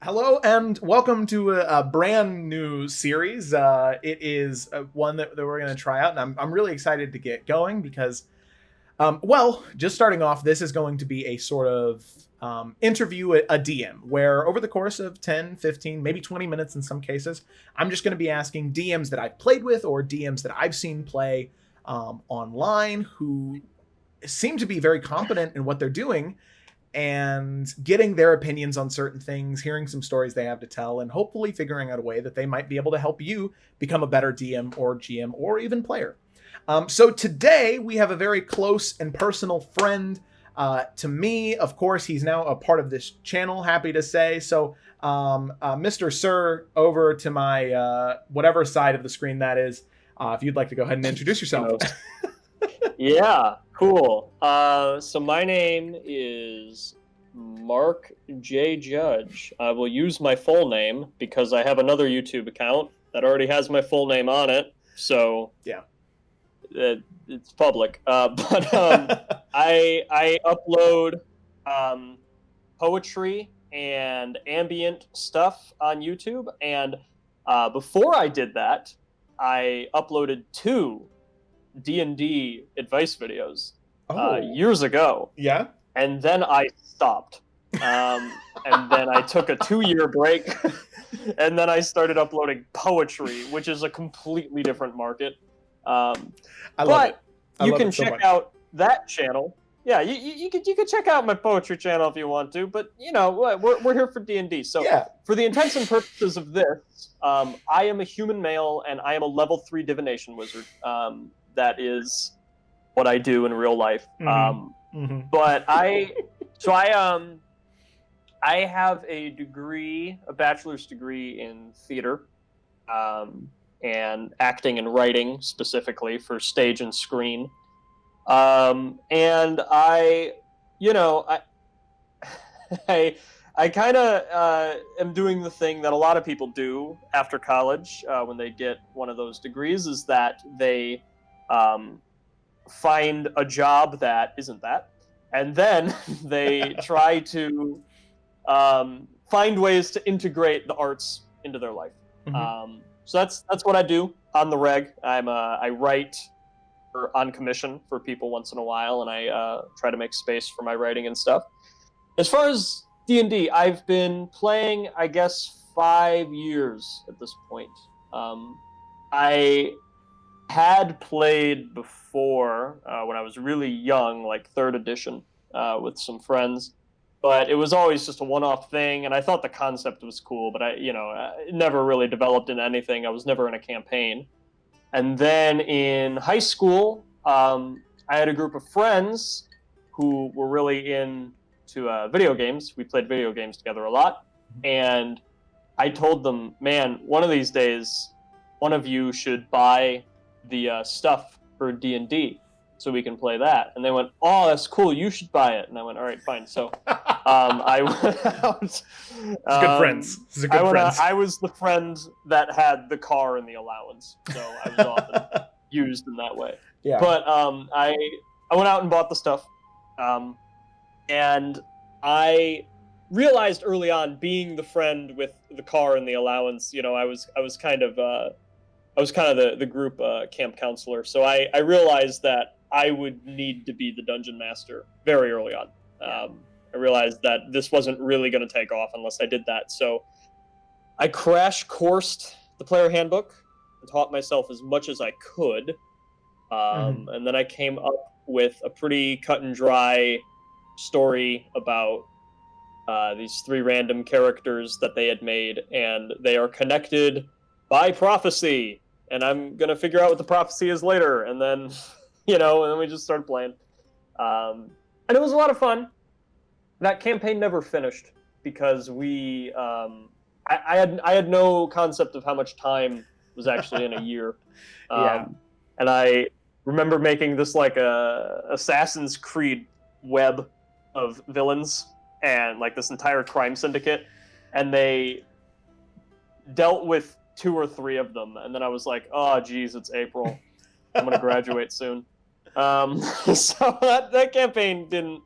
Hello and welcome to a brand new series. It is one that we're going to try out, and I'm really excited to get going because, just starting off, this is going to be a sort of interview a DM, where over the course of 10, 15, maybe 20 minutes in some cases, I'm just going to be asking DMs that I've played with or DMs that I've seen play online who seem to be very competent in what they're doing, and getting their opinions on certain things, hearing some stories they have to tell, and hopefully figuring out a way that they might be able to help you become a better DM or GM or even player. So today we have a very close and personal friend to me. Of course, he's now a part of this channel, happy to say. So Mr. Sir, over to my whatever side of the screen that is, if you'd like to go ahead and introduce yourself. Yeah, cool. So my name is Mark J. Judge. I will use my full name because I have another YouTube account that already has my full name on it. So yeah, it's public. I upload poetry and ambient stuff on YouTube. And before I did that, I uploaded two D&D advice videos years ago. Yeah. And then I stopped. And then I took a 2-year break. And then I started uploading poetry, which is a completely different market. I love it. You can check out that channel. Yeah, you could check out my poetry channel if you want to, but you know, we're here for D&D. So yeah. For the intents and purposes of this, I am a human male and I am a level 3 divination wizard. That is what I do in real life. But I have a degree, a bachelor's degree in theater, and acting and writing specifically for stage and screen. And I kind of am doing the thing that a lot of people do after college when they get one of those degrees, is that they find a job that isn't that, and then they try to find ways to integrate the arts into their life. So that's what I do on the reg. I write on commission for people once in a while, and I try to make space for my writing and stuff. As far as D&D, I've been playing, I guess, 5 years at this point. I had played before when I was really young, like 3rd edition, with some friends, but it was always just a one-off thing, and I thought the concept was cool, but it never really developed into anything. I was never in a campaign. And then in high school, I had a group of friends who were really into video games. We played video games together a lot, and I told them, man, one of these days, one of you should buy the stuff for D&D so we can play that. And they went, oh, that's cool, you should buy it. And I went, all right, fine. So I went out. It's good friends. This is a good friends. I was the friend that had the car and the allowance, so I was often used in that way. Yeah. But I went out and bought the stuff, and I realized early on, being the friend with the car and the allowance, I was kind of the group camp counselor. So I realized that I would need to be the dungeon master very early on. I realized that this wasn't really going to take off unless I did that. So I crash coursed the player handbook and taught myself as much as I could. And then I came up with a pretty cut and dry story about these 3 random characters that they had made, and they are connected by prophecy. And I'm going to figure out what the prophecy is later. And then, and then we just started playing. And it was a lot of fun. That campaign never finished because I had no concept of how much time was actually in a year. And I remember making this like a Assassin's Creed web of villains and like this entire crime syndicate. And they dealt with 2 or 3 of them, and then I was like, oh geez, it's April, I'm gonna graduate soon. So that campaign didn't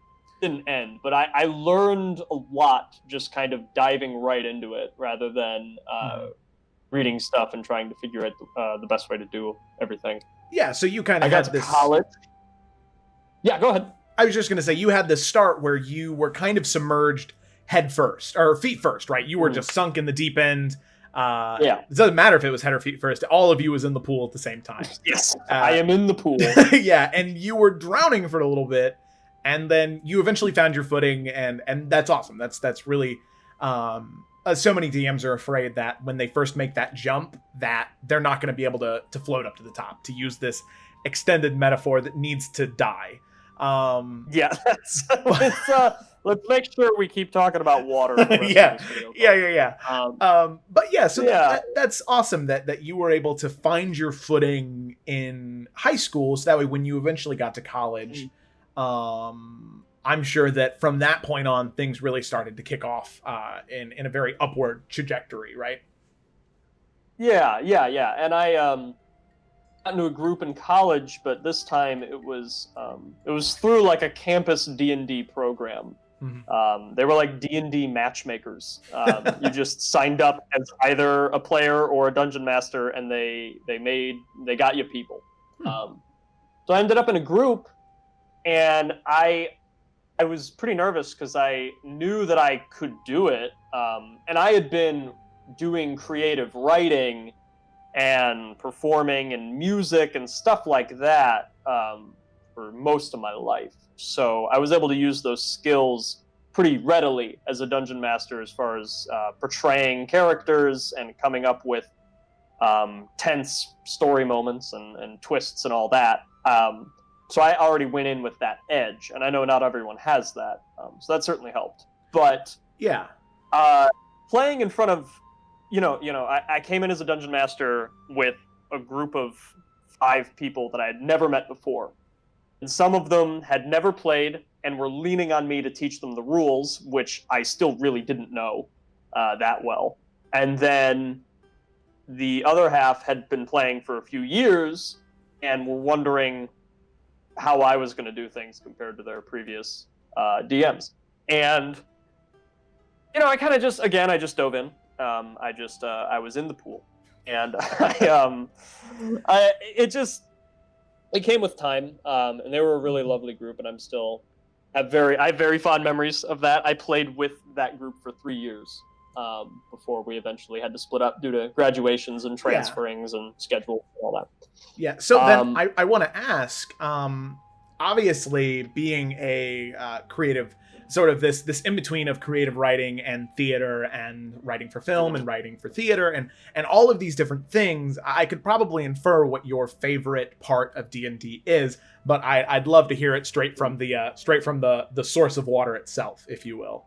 didn't end, but I learned a lot just kind of diving right into it rather than reading stuff and trying to figure out the best way to do everything. Yeah, so you kind I of got had to this. college. Yeah, go ahead. I was just going to say, you had this start where you were kind of submerged head first, or feet first, right? You were just sunk in the deep end. Yeah. It doesn't matter if it was head or feet first. All of you was in the pool at the same time. Yes, I am in the pool. Yeah, and you were drowning for a little bit, and then you eventually found your footing, and that's awesome. That's really... so many DMs are afraid that when they first make that jump, that they're not going to be able to float up to the top, to use this extended metaphor that needs to die. Yeah, let's make sure we keep talking about water. Yeah. But yeah, so yeah. That's awesome that you were able to find your footing in high school, so that way when you eventually got to college, I'm sure that from that point on, things really started to kick off in a very upward trajectory, right? Yeah. And I got into a group in college, but this time it was through like a campus D&D program. Mm-hmm. They were like D&D matchmakers. You just signed up as either a player or a dungeon master, and they got you people. So I ended up in a group, and I was pretty nervous because I knew that I could do it, and I had been doing creative writing and performing and music and stuff like that for most of my life. So I was able to use those skills pretty readily as a dungeon master, as far as portraying characters and coming up with tense story moments and twists and all that. So I already went in with that edge, and I know not everyone has that. So that certainly helped. But yeah, playing in front of, I came in as a dungeon master with a group of 5 people that I had never met before. And some of them had never played and were leaning on me to teach them the rules, which I still really didn't know that well. And then the other half had been playing for a few years and were wondering how I was going to do things compared to their previous DMs. And, I kind of I just dove in. I was in the pool, and it came with time, and they were a really lovely group, and I have very fond memories of that. I played with that group for 3 years before we eventually had to split up due to graduations and transferings and schedule and all that. Yeah. So then I want to ask, obviously being a creative, sort of this in between of creative writing and theater, and writing for film and writing for theater, and all of these different things, I could probably infer what your favorite part of D&D is, but I'd love to hear it straight from the source of water itself, if you will.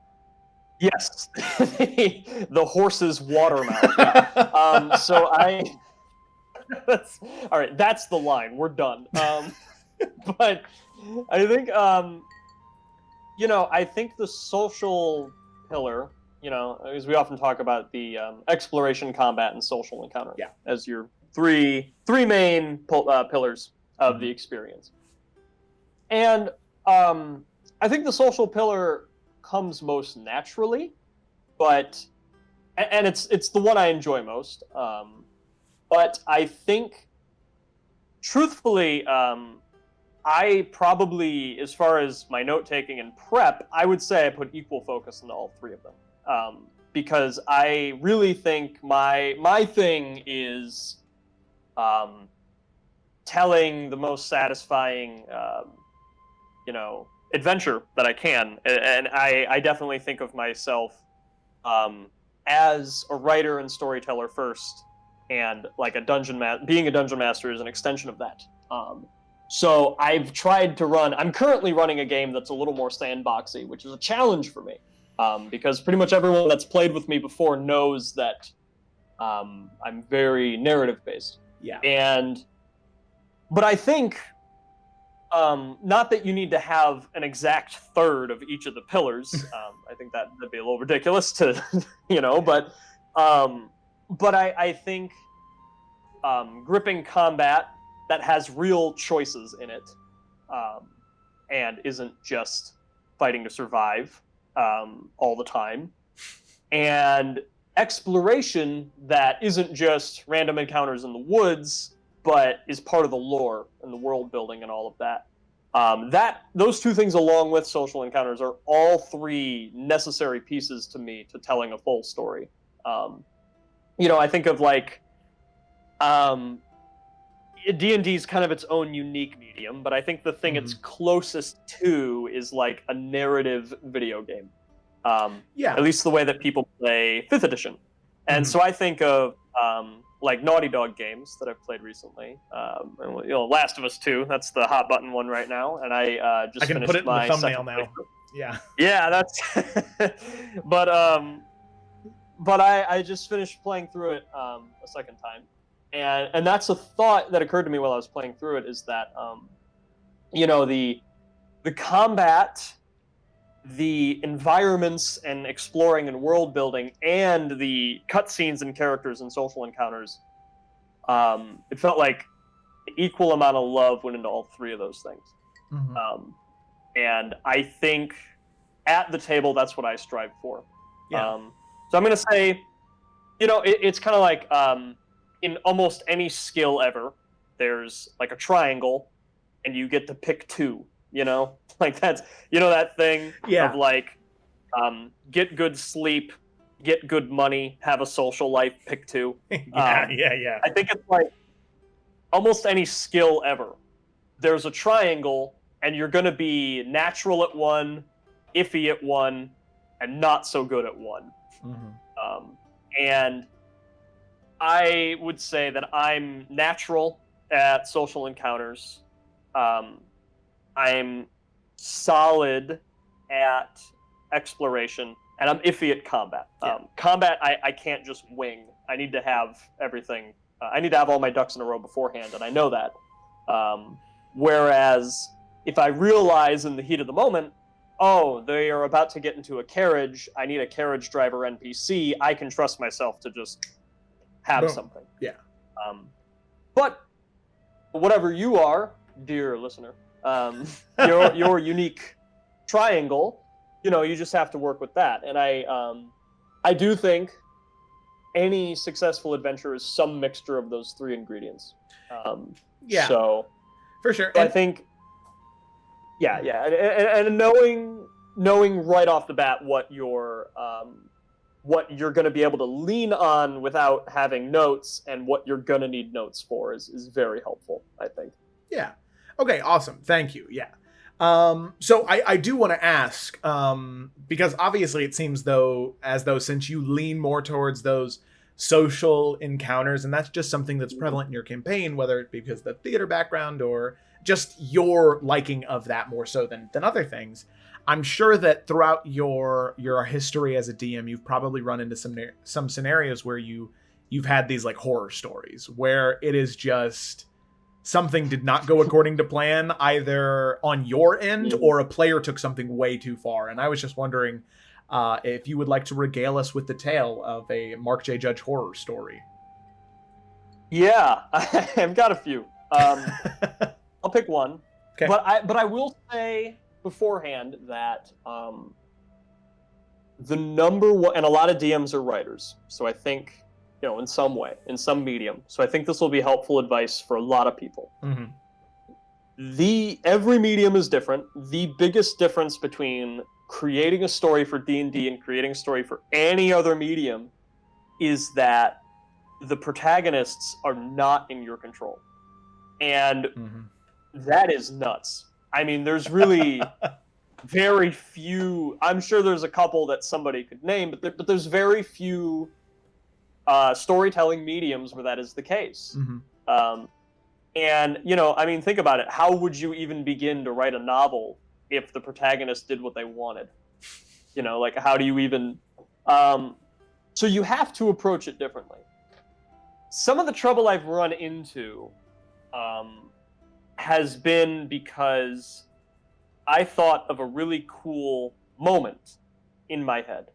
Yes, the horse's water mouth. So all right. That's the line. We're done. But I think, I think the social pillar, as we often talk about the exploration, combat, and social encounter, as your three main pillars of the experience. And I think the social pillar comes most naturally, but it's the one I enjoy most. But I think, truthfully, I probably, as far as my note-taking and prep, I would say I put equal focus into all 3 of them. Because I really think my thing is telling the most satisfying, adventure that I can. And I definitely think of myself as a writer and storyteller first, and like being a dungeon master is an extension of that. So I've tried to I'm currently running a game that's a little more sandboxy, which is a challenge for me, because pretty much everyone that's played with me before knows that I'm very narrative based. Yeah. But I think, not that you need to have an exact third of each of the pillars. I think that'd be a little ridiculous to, but I think gripping combat that has real choices in it, and isn't just fighting to survive all the time, and exploration that isn't just random encounters in the woods, but is part of the lore and the world building and all of that. Those two things, along with social encounters, are all three necessary pieces to me to telling a full story. I think of like D&D is kind of its own unique medium, but I think the thing it's closest to is like a narrative video game. At least the way that people play 5th edition. And so I think of like Naughty Dog games that I've played recently. Last of Us 2, that's the hot button one right now. And I just can finished put it in my the thumbnail second now. playthrough. Yeah. Yeah, that's but I just finished playing through it a second time. And that's a thought that occurred to me while I was playing through it, is that the combat, the environments and exploring and world building, and the cutscenes and characters and social encounters, it felt like an equal amount of love went into all three of those things. And I think at the table, that's what I strive for. Yeah. So I'm going to say, it's kind of like in almost any skill ever, there's like a triangle and you get to pick two, like that's, that thing of like, get good sleep, get good money, have a social life, pick two. Yeah. I think it's like almost any skill ever. There's a triangle and you're going to be natural at one, iffy at one, and not so good at one. And I would say that I'm natural at social encounters. I'm solid at exploration, and I'm iffy at combat. Combat, I can't just wing. I need to have everything. I need to have all my ducks in a row beforehand, and I know that. Whereas if I realize in the heat of the moment, oh, they are about to get into a carriage, I need a carriage driver NPC, I can trust myself to just have something. Yeah. But whatever you are, dear listener, your unique triangle, you just have to work with that. And I do think any successful adventure is some mixture of those three ingredients. So for sure. I think, and knowing right off the bat what you're going to be able to lean on without having notes, and what you're going to need notes for is very helpful, I think. Yeah. Okay, awesome. Thank you. Yeah. So I do want to ask, because obviously it seems as though since you lean more towards those social encounters, and that's just something that's prevalent in your campaign, whether it be because of the theater background or just your liking of that more so than other things, I'm sure that throughout your history as a DM, you've probably run into some scenarios where you've had these like horror stories where it is just something did not go according to plan, either on your end or a player took something way too far. And I was just wondering if you would like to regale us with the tale of a Mark J. Judge horror story. Yeah, I've got a few. I'll pick one. Okay. But I will say beforehand that the number one, and a lot of DMs are writers, so I think, in some way, in some medium. So I think this will be helpful advice for a lot of people. Every medium is different. The biggest difference between creating a story for D&D and creating a story for any other medium is that the protagonists are not in your control. And that is nuts. I mean, there's really very few, I'm sure there's a couple that somebody could name, but there's very few storytelling mediums where that is the case. And, think about it. How would you even begin to write a novel if the protagonist did what they wanted? How do you even... so you have to approach it differently. Some of the trouble I've run into has been because I thought of a really cool moment in my head,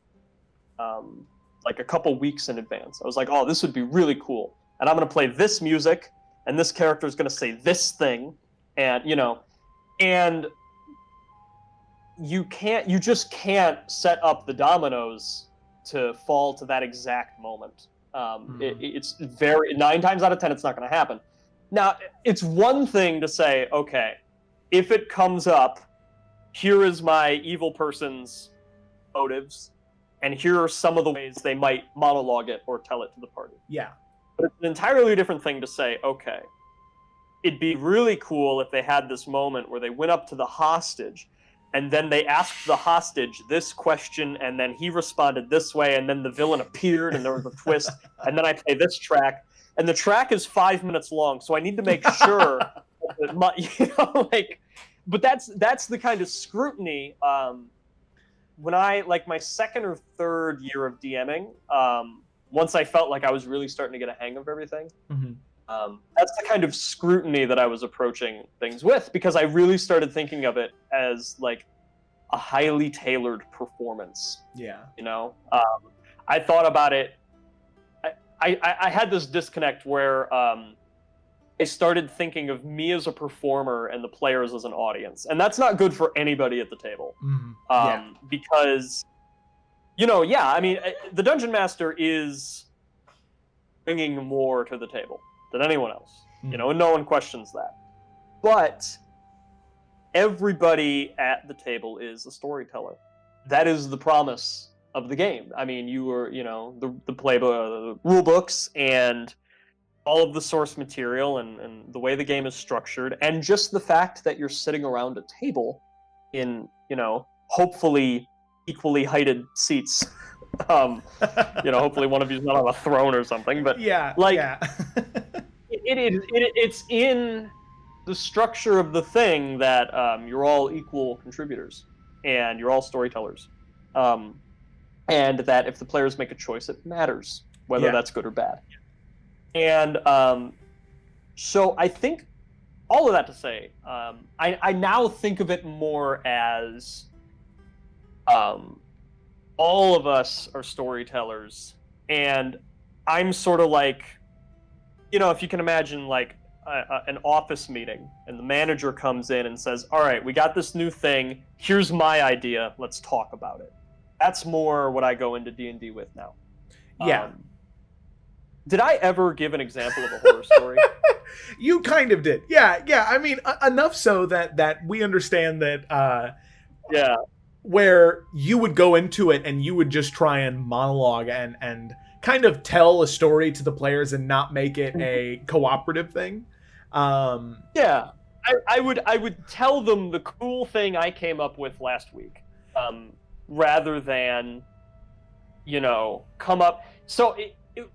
like a couple weeks in advance. I was like, oh, this would be really cool. And I'm going to play this music, and this character is going to say this thing, and, and you just can't set up the dominoes to fall to that exact moment. It's very 9 times out of 10 it's not going to happen. Now, it's one thing to say, okay, if it comes up, here is my evil person's motives, and here are some of the ways they might monologue it or tell it to the party. Yeah. But it's an entirely different thing to say, okay, it'd be really cool if they had this moment where they went up to the hostage and then they asked the hostage this question and then he responded this way and then the villain appeared and there was a twist and then I play this track and the track is 5 minutes long, so I need to make sure that but that's the kind of scrutiny when I, like, my second or third year of DMing, once I felt like I was really starting to get a hang of everything, that's the kind of scrutiny that I was approaching things with, because I really started thinking of it as like a highly tailored performance. Yeah. I thought about it. I had this disconnect where I started thinking of me as a performer and the players as an audience, and that's not good for anybody at the table. Because, I mean, the Dungeon Master is bringing more to the table than anyone else, and no one questions that. But everybody at the table is a storyteller. That is the promise of the game. I mean, you were, the playbook, the rule books, and all of the source material and the way the game is structured, and just the fact that you're sitting around a table in, hopefully equally heighted seats. Hopefully one of you's not on a throne or something, but it's in the structure of the thing that you're all equal contributors and you're all storytellers, and that if the players make a choice, it matters whether that's good or bad. And so I think all of that to say, I now think of it more as all of us are storytellers, and I'm sort of like, if you can imagine like an office meeting, and the manager comes in and says, all right, we got this new thing, here's my idea, let's talk about it. That's more what I go into D&D with now. Did I ever give an example of a horror story? You kind of did. Yeah. I mean, enough so that we understand that where you would go into it and you would just try and monologue and kind of tell a story to the players and not make it a cooperative thing. I would tell them the cool thing I came up with last week, rather than, come up. So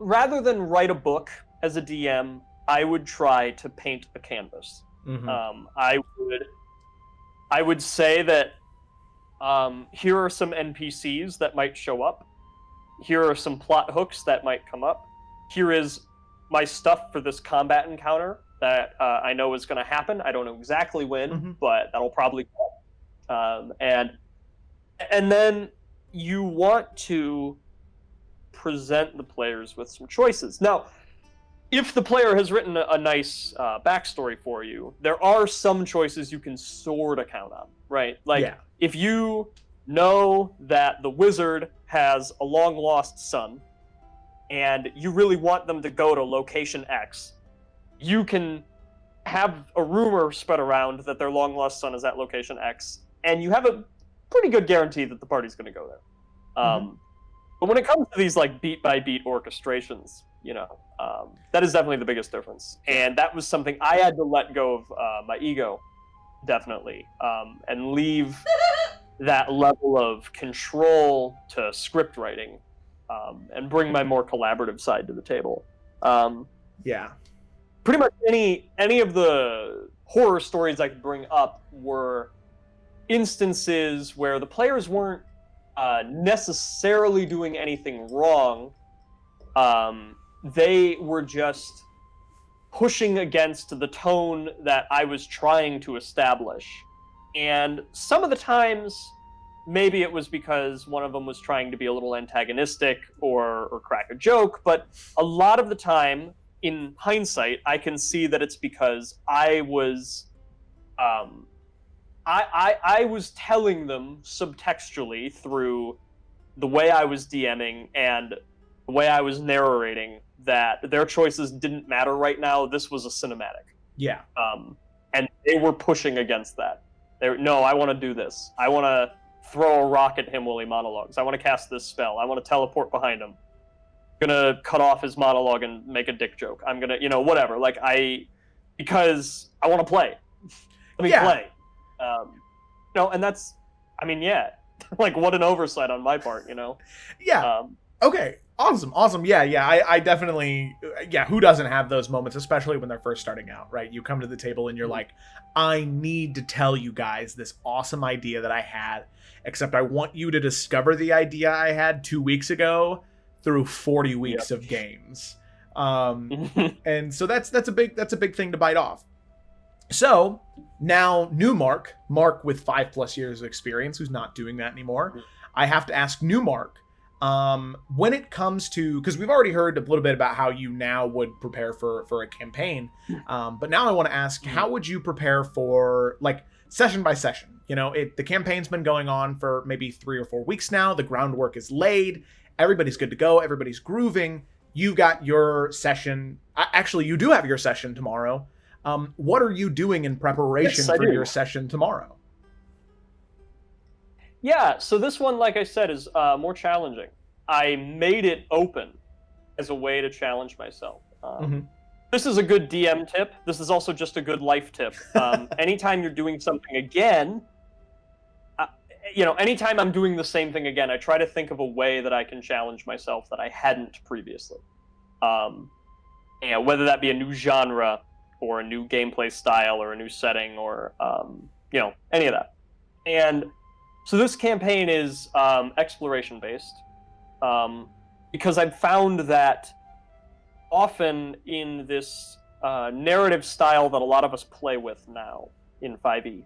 rather than write a book as a DM, I would try to paint a canvas. I would say that here are some NPCs that might show up. Here are some plot hooks that might come up. Here is my stuff for this combat encounter that I know is going to happen. I don't know exactly when, but that'll probably come. And then you want to present the players with some choices. Now, if the player has written a nice backstory for you, there are some choices you can sort of count on, right? Like, if you know that the wizard has a long-lost son, and you really want them to go to location X, you can have a rumor spread around that their long-lost son is at location X, and you have a pretty good guarantee that the party's going to go there. But when it comes to these like beat-by-beat orchestrations, that is definitely the biggest difference. And that was something I had to let go of my ego, definitely, and leave that level of control to script writing, and bring my more collaborative side to the table. Pretty much any of the horror stories I could bring up were instances where the players weren't necessarily doing anything wrong. They were just pushing against the tone that I was trying to establish. And some of the times, maybe it was because one of them was trying to be a little antagonistic or crack a joke, but a lot of the time, in hindsight, I can see that it's because I I was telling them subtextually through the way I was DMing and the way I was narrating that their choices didn't matter right now. This was a cinematic. Yeah. And they were pushing against that. No, I want to do this. I want to throw a rock at him while he monologues. I want to cast this spell. I want to teleport behind him. I'm gonna cut off his monologue and make a dick joke. I'm gonna, whatever. Because I want to play. Let me play. And that's, like what an oversight on my part, Yeah. Okay. Awesome. Yeah. I definitely, who doesn't have those moments, especially when they're first starting out, right? You come to the table and you're like, I need to tell you guys this awesome idea that I had, except I want you to discover the idea I had 2 weeks ago through 40 weeks of games. And so that's a big thing to bite off. So now new Mark with 5+ years of experience, who's not doing that anymore. I have to ask new Mark, when it comes to, because we've already heard a little bit about how you now would prepare for a campaign, but now I want to ask, how would you prepare for like session by session? The campaign's been going on for maybe 3 or 4 weeks now. The groundwork is laid. Everybody's good to go. Everybody's grooving. You got your session. Actually, you do have your session tomorrow. What are you doing in preparation for your session tomorrow? Yeah, so this one, like I said, is more challenging. I made it open as a way to challenge myself. This is a good DM tip. This is also just a good life tip. Anytime you're doing something again, anytime I'm doing the same thing again, I try to think of a way that I can challenge myself that I hadn't previously. Whether that be a new genre or a new gameplay style or a new setting or, any of that. And so this campaign is exploration-based because I've found that often in this narrative style that a lot of us play with now in 5e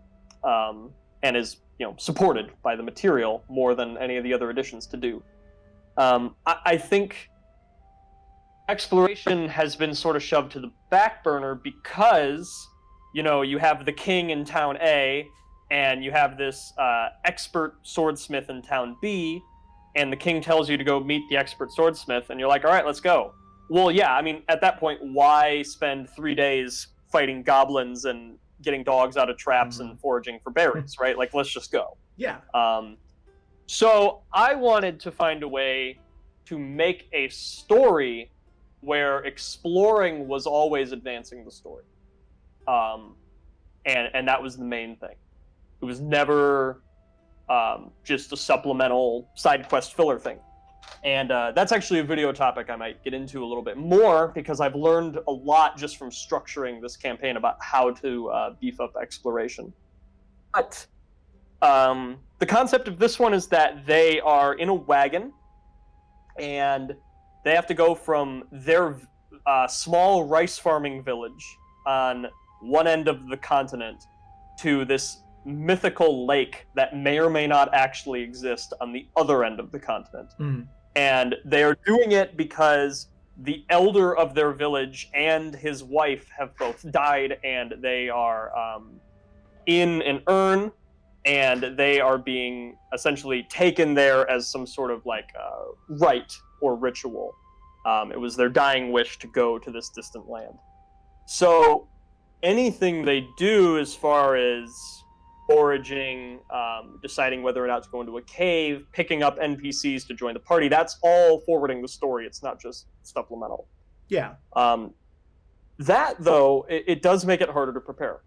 and is supported by the material more than any of the other editions to do. I think exploration has been sort of shoved to the back burner because, you have the king in town A and you have this expert swordsmith in town B, and the king tells you to go meet the expert swordsmith, and you're like, all right, let's go. Well, yeah, at that point, why spend 3 days fighting goblins and getting dogs out of traps and foraging for berries, right? Like, let's just go. Yeah. So I wanted to find a way to make a story where exploring was always advancing the story. And that was the main thing. It was never just a supplemental side quest filler thing. And that's actually a video topic I might get into a little bit more because I've learned a lot just from structuring this campaign about how to beef up exploration. But the concept of this one is that they are in a wagon and they have to go from their small rice farming village on one end of the continent to this mythical lake that may or may not actually exist on the other end of the continent. And they are doing it because the elder of their village and his wife have both died, and they are in an urn, and they are being essentially taken there as some sort of rite or ritual. It was their dying wish to go to this distant land. So anything they do as far as foraging, deciding whether or not to go into a cave, picking up NPCs to join the party, that's all forwarding the story. It's not just supplemental. Yeah. That, though, it does make it harder to prepare.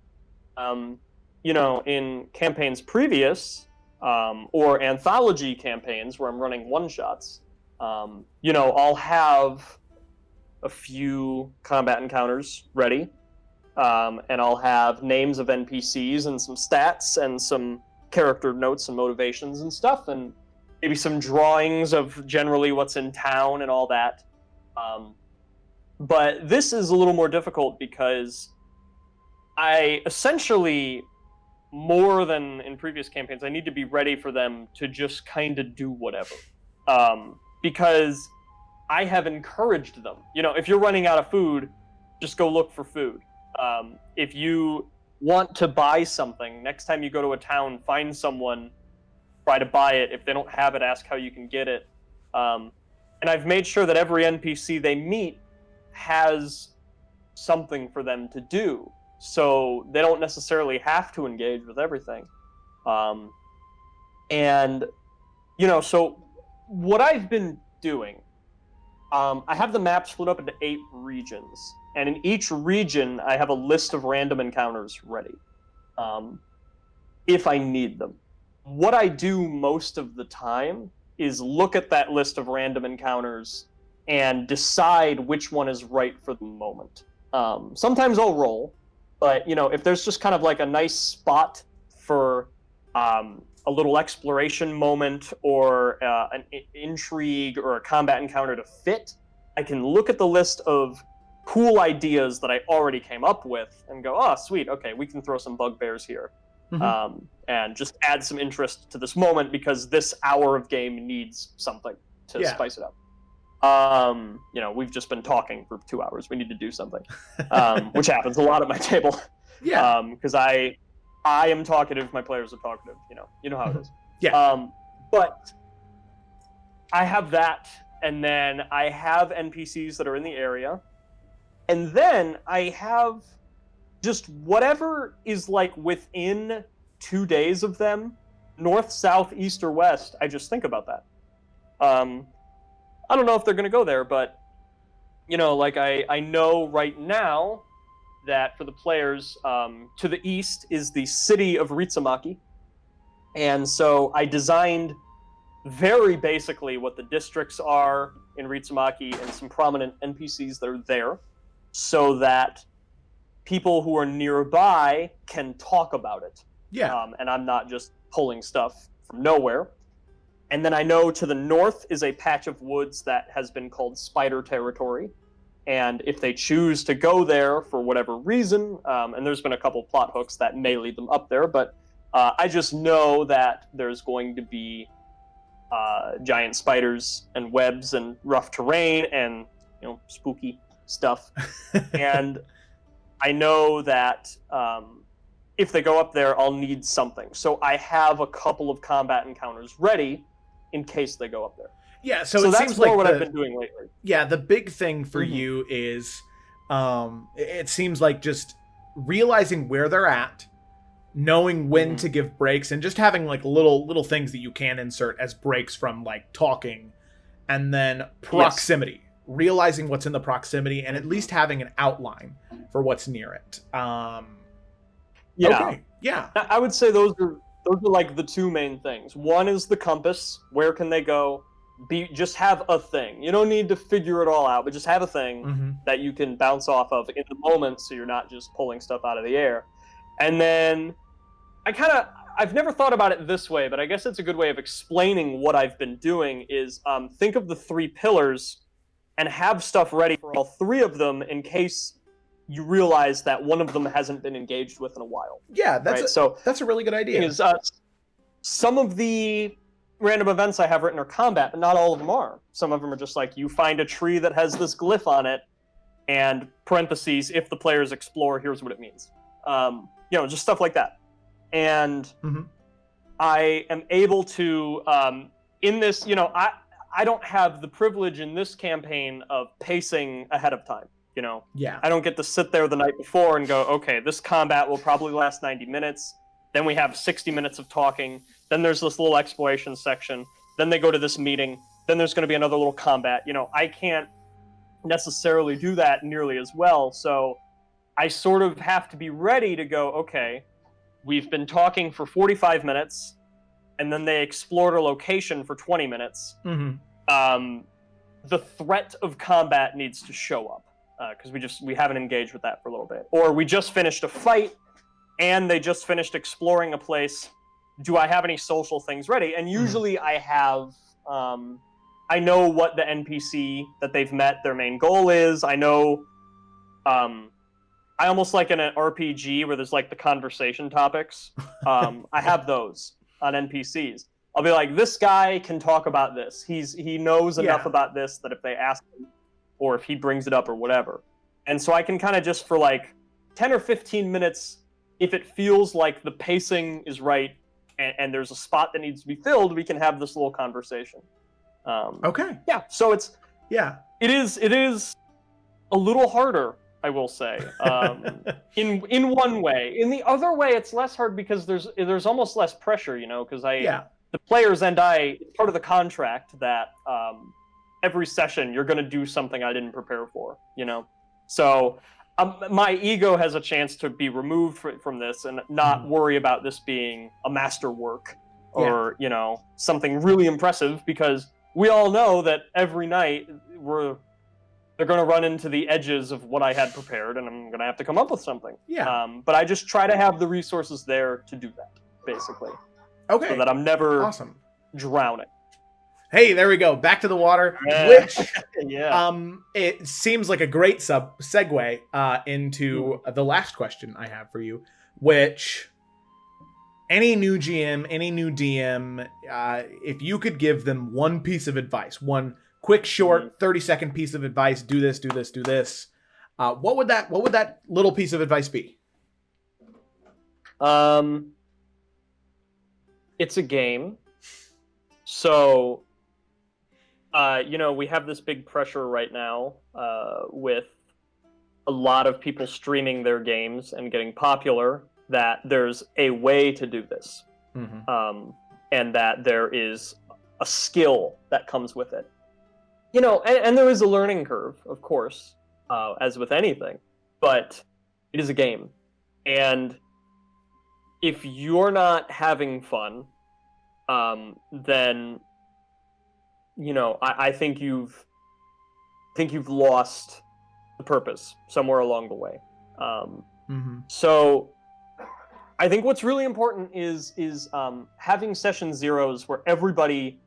In campaigns previous, or anthology campaigns where I'm running one-shots, I'll have a few combat encounters ready, and I'll have names of NPCs and some stats and some character notes and motivations and stuff, and maybe some drawings of generally what's in town and all that. But this is a little more difficult because I essentially, more than in previous campaigns, I need to be ready for them to just kind of do whatever. Because I have encouraged them. If you're running out of food, just go look for food. If you want to buy something, next time you go to a town, find someone, try to buy it. If they don't have it, ask how you can get it. And I've made sure that every NPC they meet has something for them to do, so they don't necessarily have to engage with everything. And, so what I've been doing, I have the map split up into 8 regions, and in each region, I have a list of random encounters ready, if I need them. What I do most of the time is look at that list of random encounters and decide which one is right for the moment. Sometimes I'll roll, but, if there's just kind of like a nice spot for a little exploration moment or an intrigue or a combat encounter to fit, I can look at the list of cool ideas that I already came up with and go, oh, sweet, okay, we can throw some bugbears here. And just add some interest to this moment because this hour of game needs something to spice it up. We've just been talking for 2 hours. We need to do something, which happens a lot at my table. Yeah. Because I am talkative, my players are talkative. You know how it is. Yeah. But I have that, and then I have NPCs that are in the area, and then I have just whatever is like within 2 days of them, north, south, east, or west. I just think about that. I don't know if they're going to go there, but, I know right now that for the players, to the east is the city of Ritsumaki. And so I designed very basically what the districts are in Ritsumaki and some prominent NPCs that are there so that people who are nearby can talk about it. Yeah. And I'm not just pulling stuff from nowhere. And then I know to the north is a patch of woods that has been called Spider Territory. And if they choose to go there for whatever reason, and there's been a couple plot hooks that may lead them up there, but I just know that there's going to be giant spiders and webs and rough terrain and, spooky stuff. And I know that if they go up there, I'll need something. So I have a couple of combat encounters ready in case they go up there. Yeah, so it that's seems more like what I've been doing lately. Yeah, the big thing for you is, it seems like just realizing where they're at, knowing when to give breaks, and just having like little things that you can insert as breaks from like talking, and then proximity. Yes. Realizing what's in the proximity, and at least having an outline for what's near it. Okay. Yeah. I would say those are like the 2 main things. One is the compass. Where can they go? Just have a thing. You don't need to figure it all out, but just have a thing that you can bounce off of in the moment, so you're not just pulling stuff out of the air. And then I've never thought about it this way, but I guess it's a good way of explaining what I've been doing is think of the 3 pillars and have stuff ready for all 3 of them in case you realize that one of them hasn't been engaged with in a while. Yeah, that's a really good idea. Is, some of the random events I have written are combat, but not all of them are. Some of them are just like, you find a tree that has this glyph on it, and parentheses, if the players explore, here's what it means. Just stuff like that. And I am able to, in this, I don't have the privilege in this campaign of pacing ahead of time. Yeah. I don't get to sit there the night before and go, okay, this combat will probably last 90 minutes. Then we have 60 minutes of talking. Then there's this little exploration section. Then they go to this meeting. Then there's going to be another little combat. I can't necessarily do that nearly as well. So I sort of have to be ready to go, okay, we've been talking for 45 minutes, and then they explored a location for 20 minutes. The threat of combat needs to show up. Because we haven't engaged with that for a little bit. Or we just finished a fight, and they just finished exploring a place. Do I have any social things ready? And usually I have, I know what the NPC that they've met, their main goal is. I know, I almost like in an RPG where there's like the conversation topics. I have those on NPCs. I'll be like, this guy can talk about this. He knows enough about this that if they ask him, or if he brings it up or whatever. And so I can kind of just for like 10 or 15 minutes if it feels like the pacing is right and there's a spot that needs to be filled, we can have this little conversation. Okay. Yeah. So it is a little harder, I will say, in one way. In the other way, it's less hard because there's almost less pressure, because the players and I, it's part of the contract that every session you're going to do something I didn't prepare for, So my ego has a chance to be removed from this and not worry about this being a masterwork or, something really impressive, because we all know that every night they're going to run into the edges of what I had prepared, and I'm going to have to come up with something. Yeah. But I just try to have the resources there to do that, basically. Okay. So that I'm never Awesome. drowning. Hey, there we go. Back to the water, which it seems like a great segue into the last question I have for you, which any new GM, any new DM, if you could give them one piece of advice, one quick, short, 30-second piece of advice, do this, do this, do this, what would that little piece of advice be? It's a game. So, we have this big pressure right now with a lot of people streaming their games and getting popular, that there's a way to do this. And that there is a skill that comes with it. And there is a learning curve, of course, as with anything, but it is a game. And if you're not having fun, then I think you've lost the purpose somewhere along the way. So I think what's really important is having session zeros where everybody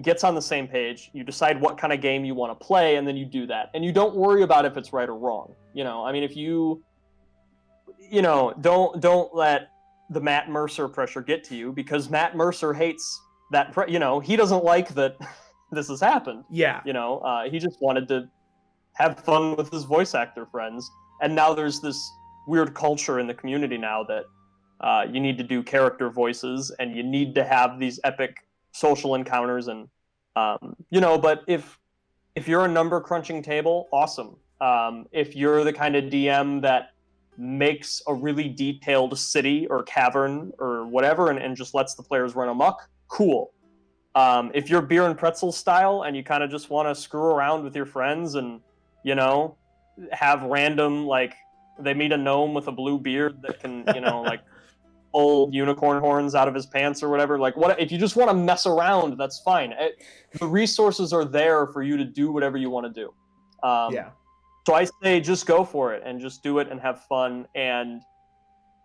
gets on the same page. You decide what kind of game you want to play, and then you do that, and you don't worry about if it's right or wrong. If you don't let the Matt Mercer pressure get to you, because Matt Mercer hates that. He doesn't like that this has happened. Yeah. He just wanted to have fun with his voice actor friends, and now there's this weird culture in the community now that you need to do character voices and you need to have these epic social encounters, and but if you're a number crunching table, awesome. If you're the kind of DM that makes a really detailed city or cavern or whatever and just lets the players run amok, cool. If you're beer and pretzel style and you kind of just want to screw around with your friends and have random, like, they meet a gnome with a blue beard that can like pull unicorn horns out of his pants or whatever, like, what if you just want to mess around, that's fine. The resources are there for you to do whatever you want to do. So I say just go for it and just do it and have fun. And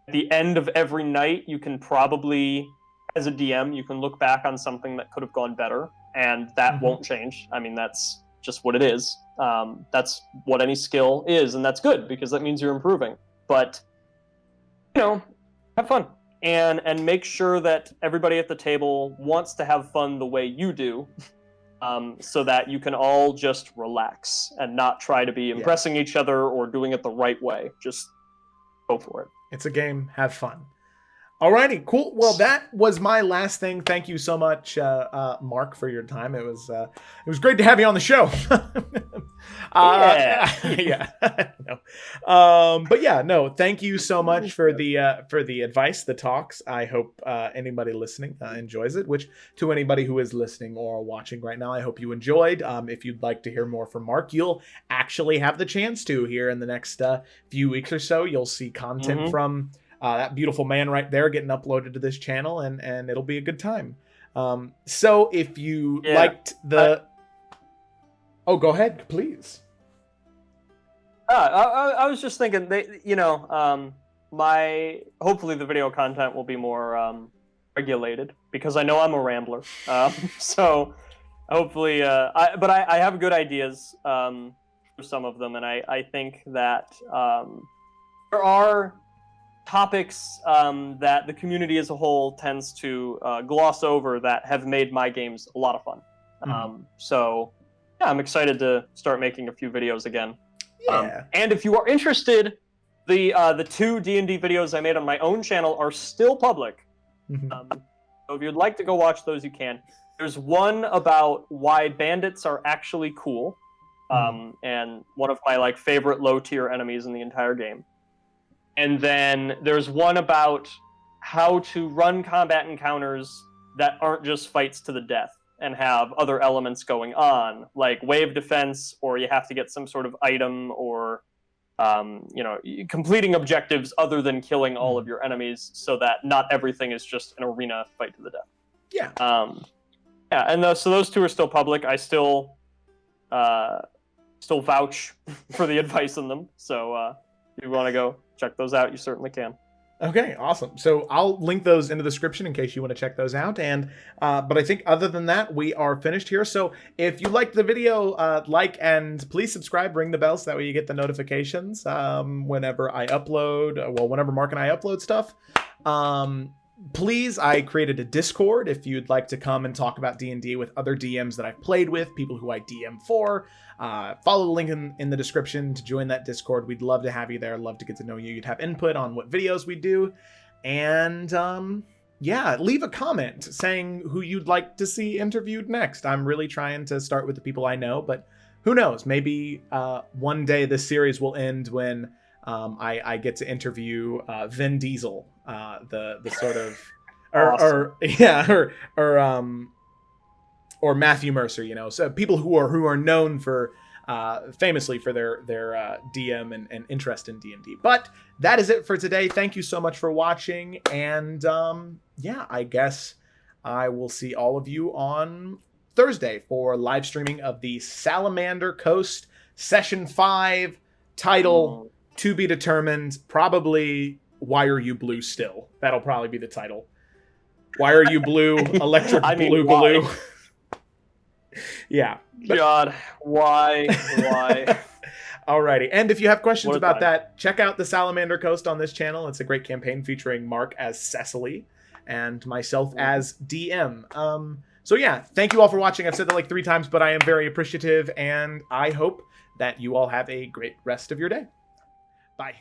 at the end of every night, you can probably, as a DM, you can look back on something that could have gone better, and that won't change. That's just what it is. That's what any skill is, and that's good because that means you're improving. But have fun and make sure that everybody at the table wants to have fun the way you do. So that you can all just relax and not try to be impressing each other or doing it the right way. Just go for it. It's a game. Have fun. Alrighty, cool. Well, that was my last thing. Thank you so much, Mark, for your time. It was great to have you on the show. No. Thank you so much for the advice, the talks. I hope anybody listening enjoys it. Which, to anybody who is listening or watching right now, I hope you enjoyed. If you'd like to hear more from Mark, you'll actually have the chance to here in the next few weeks or so. You'll see content from that beautiful man right there getting uploaded to this channel, and it'll be a good time. So if you liked the... go ahead, please. I was just thinking, hopefully the video content will be more regulated, because I know I'm a rambler. So hopefully, I have good ideas for some of them, and I think that there are topics that the community as a whole tends to gloss over that have made my games a lot of fun. So I'm excited to start making a few videos again. And if you are interested, The two D&D videos I made on my own channel are still public. So if you'd like to go watch those, you can. There's one about why bandits are actually cool, and one of my favorite low-tier enemies in the entire game. And then there's one about how to run combat encounters that aren't just fights to the death and have other elements going on, like wave defense, or you have to get some sort of item, or completing objectives other than killing all of your enemies, so that not everything is just an arena fight to the death. Yeah. So those two are still public. I still vouch for the advice in them. So if you want to go check those out, you certainly can. Okay, awesome. So I'll link those in the description in case you want to check those out. And but I think other than that, we are finished here. So if you liked the video, like and please subscribe, ring the bell so that way you get the notifications whenever I upload. Well, whenever Mark and I upload stuff. Please, I created a Discord if you'd like to come and talk about D&D with other DMs that I've played with, people who I DM for. Follow the link in the description to join that Discord. We'd love to have you there. Love to get to know you. You'd have input on what videos we do. And leave a comment saying who you'd like to see interviewed next. I'm really trying to start with the people I know, but who knows? Maybe one day this series will end when I get to interview Vin Diesel, the sort of, or Matthew Mercer, so people who are known for famously for their DM and interest in D&D. But that is it for today. Thank you so much for watching, and I guess I will see all of you on Thursday for live streaming of the Salamander Coast Session 5 title. To be determined, probably Why Are You Blue Still? That'll probably be the title. Why Are You Blue? Electric Blue Glue. Yeah. God, why? Alrighty. And if you have questions about that, check out the Salamander Coast on this channel. It's a great campaign featuring Mark as Cecily and myself as DM. So yeah, thank you all for watching. I've said that like 3 times, but I am very appreciative, and I hope that you all have a great rest of your day. Bye.